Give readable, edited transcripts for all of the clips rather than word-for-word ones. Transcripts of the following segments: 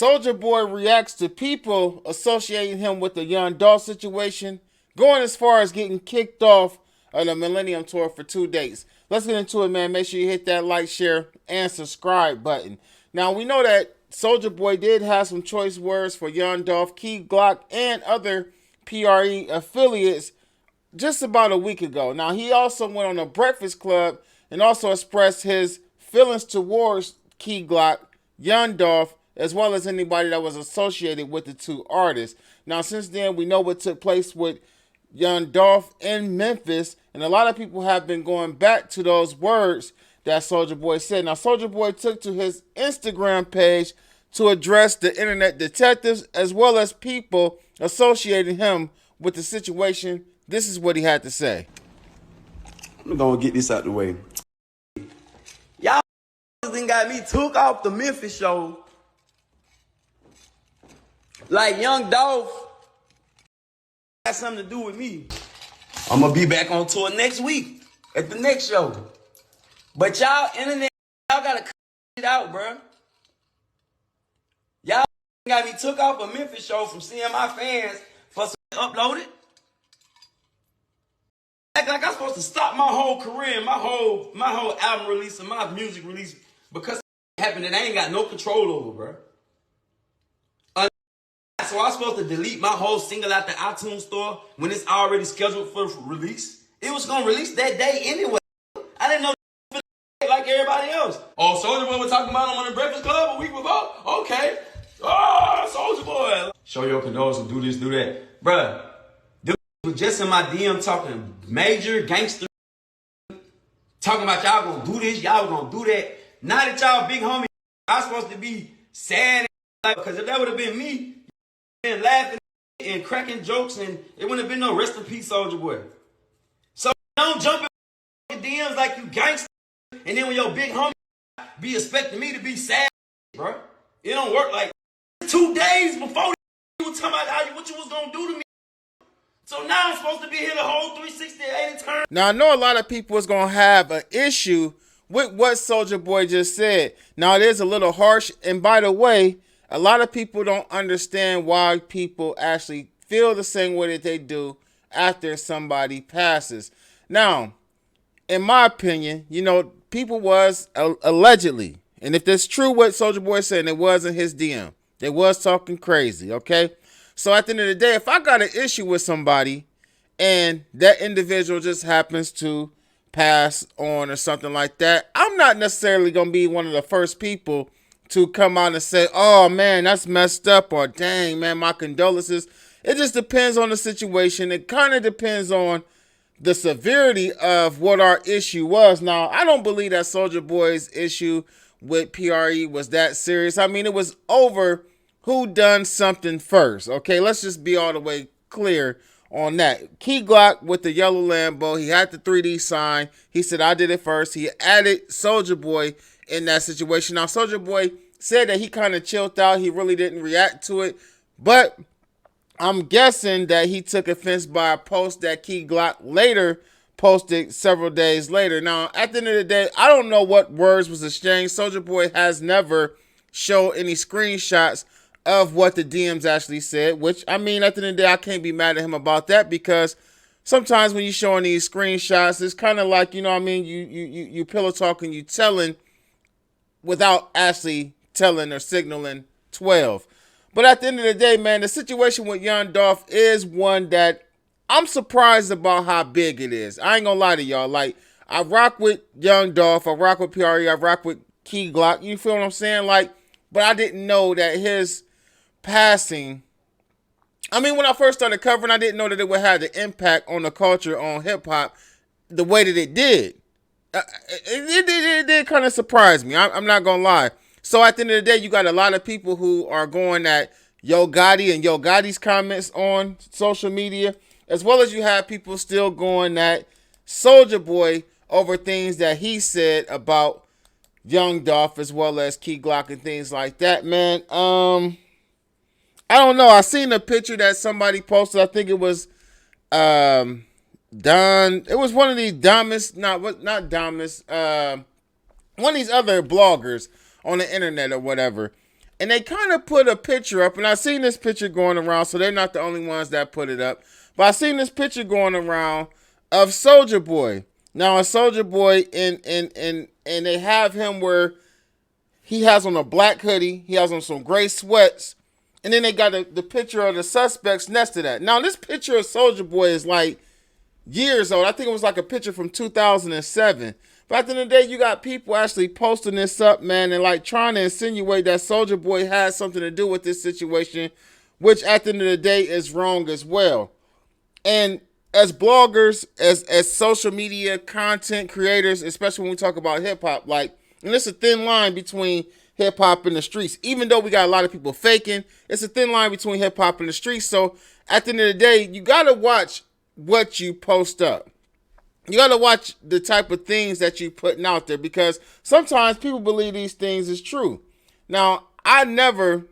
Soulja Boy reacts to people associating him with the Young Dolph situation, going as far as getting kicked off of the Millennium Tour for 2 days. Let's get into it, man. Make sure you hit that like, share, and subscribe button. Now, we know that Soulja Boy did have some choice words for Young Dolph, Key Glock, and other PRE affiliates just about a week ago. Now, he also went on a Breakfast Club and also expressed his feelings towards Key Glock, Young Dolph, as well as anybody that was associated with the two artists. Now, since then, we know what took place with Young Dolph in Memphis, and a lot of people have been going back to those words that Soulja Boy said. Now, Soulja Boy took to his Instagram page to address the internet detectives as well as people associating him with the situation. This is what he had to say. I'm gonna get this out the way. Y'all done got me took off the Memphis show. Like Young Dolph got something to do with me. I'm gonna be back on tour next week at the next show. But y'all internet, y'all gotta cut it out, bro. Y'all got me took off a Memphis show from seeing my fans for some uploaded. Act like I'm supposed to stop my whole career, my whole album release and my music release because it happened that I ain't got no control over, bro. So I'm supposed to delete my whole single out the iTunes store when it's already scheduled for release. It was gonna release that day anyway. I didn't know like everybody else. Oh, Soulja Boy was talking about him on the Breakfast Club a week before? Okay. Oh, Soulja Boy. Show your condolences, do this, do that. Bruh, dude was just in my DM talking major gangster. Talking about y'all gonna do this, y'all gonna do that. Now that y'all big homie, I'm supposed to be sad because if that would have been me, and laughing and cracking jokes, and it wouldn't have been no rest in peace, Soulja Boy. So don't jump in DMs like you gangster, and then when your big homie be expecting me to be sad, bro. It don't work like 2 days before you were talking about what you was gonna do to me. So now I'm supposed to be here the whole 360 80 turn. Now, I know a lot of people is gonna have an issue with what Soulja Boy just said. Now, it is a little harsh, and by the way, a lot of people don't understand why people actually feel the same way that they do after somebody passes. Now, in my opinion, people was allegedly, and if that's true what Soulja Boy said, and it wasn't his DM, they was talking crazy, okay? So at the end of the day, if I got an issue with somebody and that individual just happens to pass on or something like that, I'm not necessarily going to be one of the first people to come out and say, oh man, that's messed up, or dang man, my condolences. It just depends on the situation. It kind of depends on the severity of what our issue was. Now, I don't believe that Soulja Boy's issue with PRE was that serious. I mean, it was over who done something first. Okay, let's just be all the way clear on that. Key Glock with the yellow Lambo, he had the 3D sign. He said, I did it first. He added Soulja Boy in that situation. Now, Soulja Boy said that he kind of chilled out. He really didn't react to it. But I'm guessing that he took offense by a post that Key Glock later posted several days later. Now, at the end of the day, I don't know what words was exchanged. Soulja Boy has never showed any screenshots of what the DMs actually said, which, I mean, at the end of the day, I can't be mad at him about that because sometimes when you're showing these screenshots, it's kind of like, you pillow talking, you telling without actually telling or signaling 12. But at the end of the day, man, the situation with Young Dolph is one that I'm surprised about how big it is. I ain't gonna lie to y'all. Like, I rock with Young Dolph, I rock with PRE, I rock with Key Glock. You feel what I'm saying? Like, but I didn't know that his passing, I mean, when I first started covering, I didn't know that it would have the impact on the culture, on hip-hop, the way that it did. It did kind of surprise me. I'm not gonna lie. So at the end of the day, you got a lot of people who are going at Yo Gotti and Yo Gotti's comments on social media, as well as you have people still going at Soulja Boy over things that he said about Young Dolph as well as Key Glock and things like that, man. I don't know. I seen a picture that somebody posted. I think it was Don. It was one of these Damas, not Damas. One of these other bloggers on the internet or whatever. and they kind of put a picture up, and I seen this picture going around, so they're not the only ones that put it up. But I seen this picture going around of Soulja Boy. Now, a Soulja Boy, and they have him where he has on a black hoodie, he has on some gray sweats, and then they got the picture of the suspects next to that. Now, this picture of Soulja Boy is like years old. I think it was like a picture from 2007. But at the end of the day, you got people actually posting this up, man, and like trying to insinuate that Soulja Boy has something to do with this situation, which at the end of the day is wrong as well. And as bloggers, as social media content creators, especially when we talk about hip hop, like, and it's a thin line between hip hop and the streets. Even though we got a lot of people faking, it's a thin line between hip hop and the streets. So at the end of the day, you gotta watch what you post up. You gotta watch the type of things that you putting out there, because sometimes people believe these things is true. Now, I never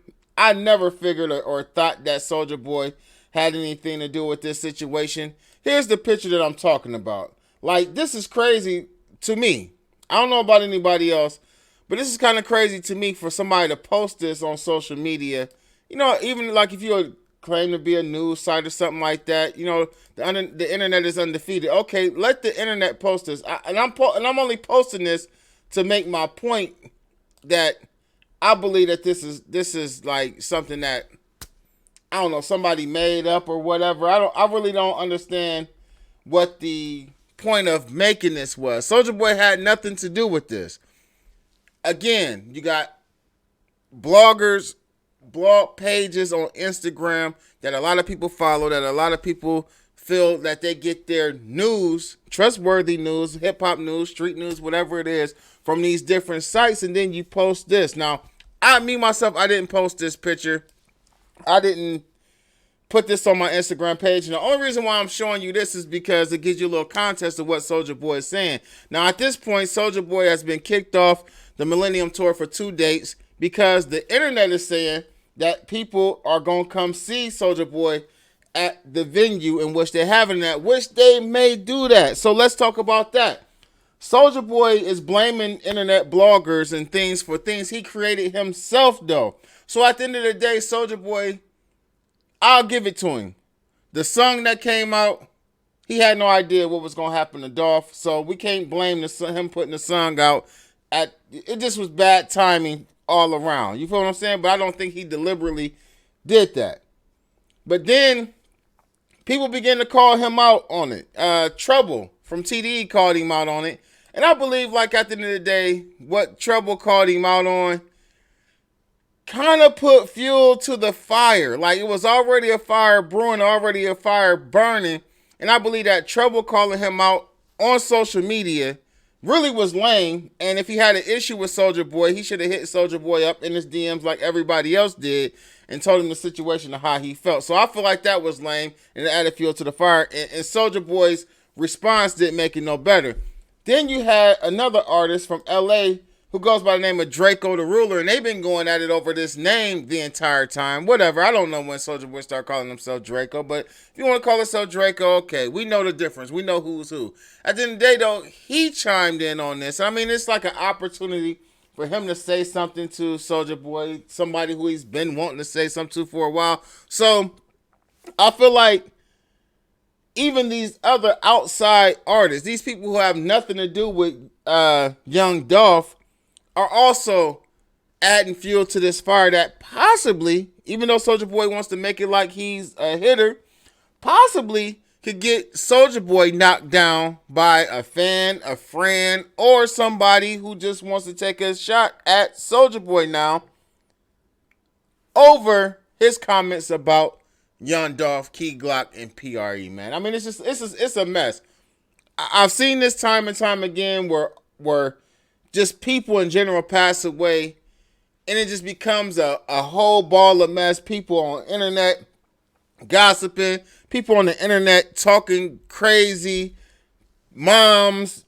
figured or thought that Soulja Boy had anything to do with this situation. Here's the picture that I'm talking about. Like, this is crazy to me. I don't know about anybody else, but this is kind of crazy to me for somebody to post this on social media. You know, even like if you claim to be a news site or something like that, you know, the internet is undefeated. Okay, let the internet post this. And I'm only posting this to make my point that I believe that this is like something that, I don't know, somebody made up or whatever. I really don't understand what the point of making this was. Soulja Boy had nothing to do with this. Again, you got bloggers, blog pages on Instagram that a lot of people follow, that a lot of people feel that they get their news, trustworthy news, hip-hop news, street news, whatever it is, from these different sites, and then you post this. Now, I didn't post this picture. I didn't put this on my Instagram page, and the only reason why I'm showing you this is because it gives you a little context of what Soulja Boy is saying. Now, at this point, Soulja Boy has been kicked off the Millennium Tour for 2 dates because the internet is saying that people are going to come see Soulja Boy at the venue in which they're having that, which they may do that. So let's talk about that. Soulja Boy is blaming internet bloggers and things for things he created himself, though. So at the end of the day, Soulja Boy, I'll give it to him. The song that came out, he had no idea what was going to happen to Dolph, so we can't blame him putting the song out. It just was bad timing all around. You feel what I'm saying? But I don't think he deliberately did that. But then people began to call him out on it. Trouble from TDE called him out on it. And I believe, like, at the end of the day, what Trouble called him out on kind of put fuel to the fire. Like, it was already a fire brewing, already a fire burning. And I believe that Trouble calling him out on social media really was lame. And if he had an issue with Soulja Boy, he should have hit Soulja Boy up in his DMs like everybody else did and told him the situation and how he felt. So I feel like that was lame and it added fuel to the fire. And Soulja Boy's response didn't make it no better. Then you had another artist from LA who goes by the name of Draco the Ruler, and they've been going at it over this name the entire time. Whatever. I don't know when Soulja Boy started calling himself Draco, but if you want to call himself Draco, okay. We know the difference. We know who's who. At the end of the day, though, he chimed in on this. I mean, it's like an opportunity for him to say something to Soulja Boy, somebody who he's been wanting to say something to for a while. So I feel like even these other outside artists, these people who have nothing to do with Young Dolph, are also adding fuel to this fire that possibly, even though Soulja Boy wants to make it like he's a hitter, possibly could get Soulja Boy knocked down by a fan, a friend, or somebody who just wants to take a shot at Soulja Boy now over his comments about Young Dolph, Key Glock, and PRE, man. I mean, it's a mess. I've seen this time and time again where just people in general pass away, and it just becomes a whole ball of mess. People on the internet gossiping, people on the internet talking crazy, moms,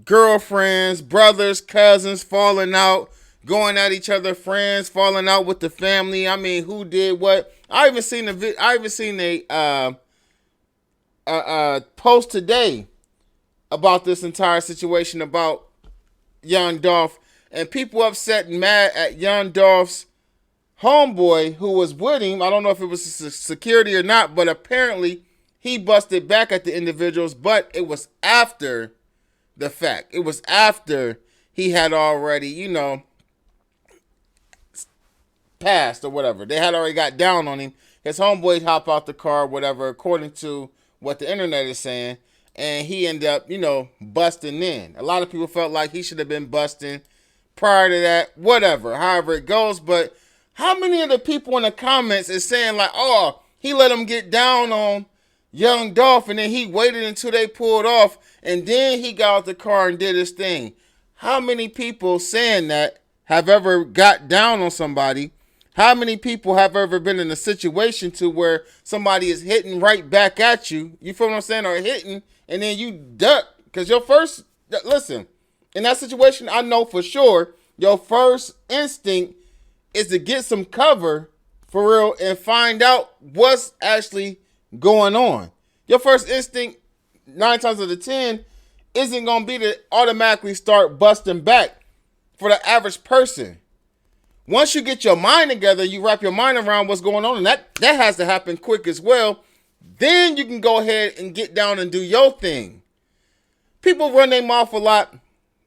girlfriends, brothers, cousins falling out, going at each other, friends falling out with the family. I mean, who did what? I even seen a post today about this entire situation about Young Dolph, and people upset and mad at Young Dolph's homeboy who was with him, I don't know if it was security or not, but apparently he busted back at the individuals, but it was after the fact. It was after he had already, passed or whatever. They had already got down on him. His homeboy hop out the car, whatever, according to what the internet is saying, and he ended up, busting in. A lot of people felt like he should have been busting prior to that, whatever, however it goes. But how many of the people in the comments is saying like, oh, he let him get down on young Dolph, and then he waited until they pulled off, and then he got out the car and did his thing? How many people saying that have ever got down on somebody? How many people have ever been in a situation to where somebody is hitting right back at you? You feel what I'm saying? Or hitting, and then you duck. Because listen, in that situation, I know for sure your first instinct is to get some cover for real and find out what's actually going on. Your first instinct, 9 times out of 10, isn't going to be to automatically start busting back for the average person. Once you get your mind together, you wrap your mind around what's going on, and that has to happen quick as well. Then you can go ahead and get down and do your thing. People run their mouth a lot,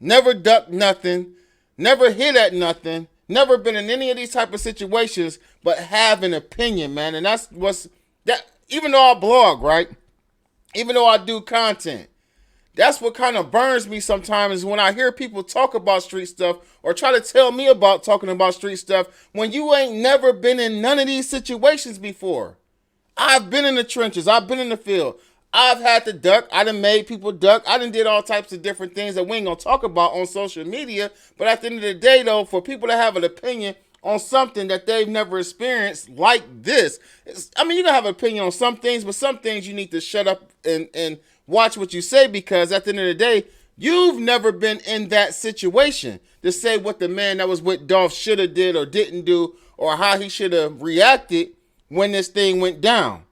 never duck nothing, never hit at nothing, never been in any of these type of situations, but have an opinion, man. And that's even though I blog, right? Even though I do content, that's what kind of burns me sometimes is when I hear people talk about street stuff or try to tell me about talking about street stuff when you ain't never been in none of these situations before. I've been in the trenches. I've been in the field. I've had to duck. I done made people duck. I done did all types of different things that we ain't going to talk about on social media. But at the end of the day, though, for people to have an opinion on something that they've never experienced like this, you can have an opinion on some things, but some things you need to shut up and watch what you say, because at the end of the day, you've never been in that situation to say what the man that was with Dolph should have did or didn't do, or how he should have reacted when this thing went down.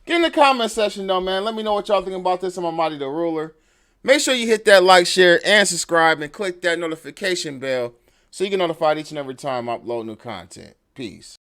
Get in the comment section though, man. Let me know what y'all think about this. I'm Almighty the Ruler. Make sure you hit that like, share, and subscribe, and click that notification bell so you get notified each and every time I upload new content. Peace.